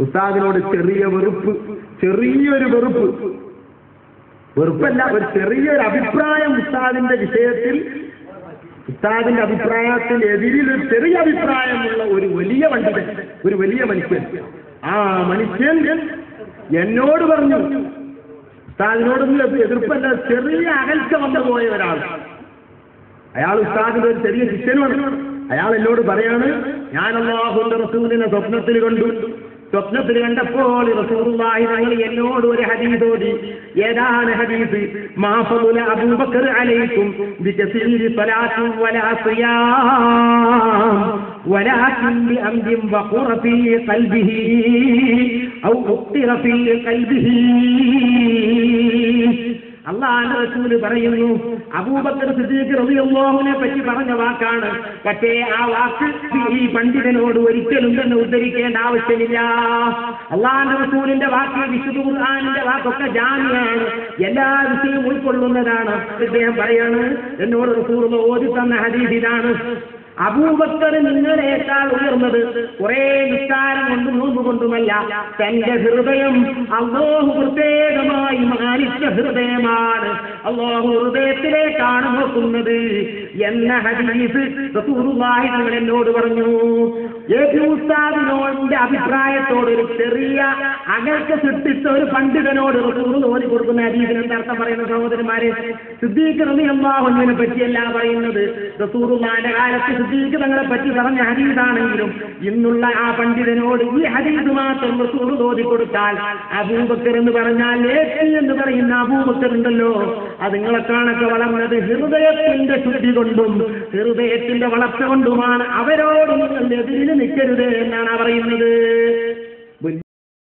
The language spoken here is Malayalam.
ഉസ്താദിനോട് ചെറിയൊരു വെറുപ്പല്ല, ഒരു ചെറിയൊരു അഭിപ്രായം ഉസ്താദിന്റെ വിഷയത്തിൽ, ഉസ്താദിന്റെ അഭിപ്രായത്തിന് എതിരിൽ ഒരു ചെറിയ അഭിപ്രായമുള്ള ഒരു വലിയ പണ്ഡിതൻ, ഒരു വലിയ മനുഷ്യൻ, ആ മനുഷ്യൻ എന്നോട് പറഞ്ഞു, ഉസ്താദിനോടൊന്നും എതിർപ്പല്ല, ചെറിയ അകൽച്ച വന്നു പോയ ഒരാൾ, അയാൾ ഉസ്താദിന്റെ ഒരു ചെറിയ ശിഷ്യനുമാണ്. അയാൾ എന്നോട് പറയാണ്, ഞാൻ അല്ലാഹുവിന്റെ റസൂലിനെ സ്വപ്നത്തിൽ കണ്ടപ്പോൾ റസൂലുള്ളാഹി തങ്ങൾ എന്നോട് ഒരു ഹദീസ് ഓതി. ഏതാണ് ഹദീസ്? മാ ഫളല അബൂബക്കർ അലൈക്കും ബികസീരി സ്വലാത്തിൻ വലാ സിയാം വലാകിൻ ബിഅംദിൻ വഖറ ഫീ ഖൽബിഹി ഔ ഉഖ്തിറ ഫീ ഖൽബിഹി. അല്ലാഹുവിന്റെ റസൂൽ പറയുന്നു, അബൂബക്കർ സിദ്ദീഖ് റളിയല്ലാഹുവിനെ പറ്റി പറഞ്ഞ വാക്കാണ്. പക്ഷേ ആ വാക്ക് ഈ പണ്ഡിതനോട് ഒരിക്കലും തന്നെ ഉദ്ധരിക്കേണ്ട ആവശ്യമില്ല. അല്ലാഹുവിന്റെ റസൂലിന്റെ വാക്ക്, വിശുദ്ധ ഖുർആനിന്റെ വാക്കൊക്കെ ജാമിയാണ്, എല്ലാ വിഷയവും ഉൾക്കൊള്ളുന്നതാണ്. അദ്ദേഹം പറയാണ്, എന്നോട് റസൂൽ ഓതി തന്ന ഹദീസ് ഇതാണ്, അബൂബക്കർ നിങ്ങളേക്കാൾ ഉയർന്നത് കുറെ നിസ്കാരം കൊണ്ടും നോമ്പ് കൊണ്ടുമല്ല, തന്റെ ഹൃദയം അല്ലാഹു പ്രത്യേകമായി മാനിച്ച ഹൃദയമാണ്, അല്ലാഹു ഹൃദയത്തിലേക്കാണ് നോക്കുന്നത് എന്ന ഹദീസ് റസൂലുള്ളാഹി തങ്ങൾ എന്നോട് പറഞ്ഞു. ഉസ്താദിനോടിന്റെ അഭിപ്രായത്തോട് ഒരു ചെറിയ അകൽച്ച സൃഷ്ടിച്ച ഒരു പണ്ഡിതനോട് റസൂൽ ഓതി കൊടുക്കുന്ന ഹദീസിന് എന്താർത്ഥം പറയുന്ന സഹോദരന്മാരെ? സിദ്ദീഖ് റളിയല്ലാഹു അൻഹുവിനെ പറ്റിയല്ല പറയുന്നത്. റസൂലുള്ളാഹിന്റെ കാലത്ത് സിദ്ദീഖ് തങ്ങളെ പറ്റി പറഞ്ഞ ഹദീസാണെങ്കിലും ഇന്നുള്ള ആ പണ്ഡിതനോട് ഈ ഹദീസ് മാത്രം റസൂൽ ഓതി കൊടുത്താൽ, അബൂബക്കർ എന്ന് പറഞ്ഞാൽ എന്ന് പറയുന്ന അബൂബക്കർ ഉണ്ടല്ലോ, അത് നിങ്ങളെക്കാണൊക്കെ വളർന്നത് ഹൃദയത്തിന്റെ ശുദ്ധി കൊണ്ടും ഹൃദയത്തിന്റെ വളർച്ച കൊണ്ടുമാണ്. അവരോട് നിങ്ങൾ എതിരിൽ നിൽക്കരുത് എന്നാണ് പറയുന്നത്.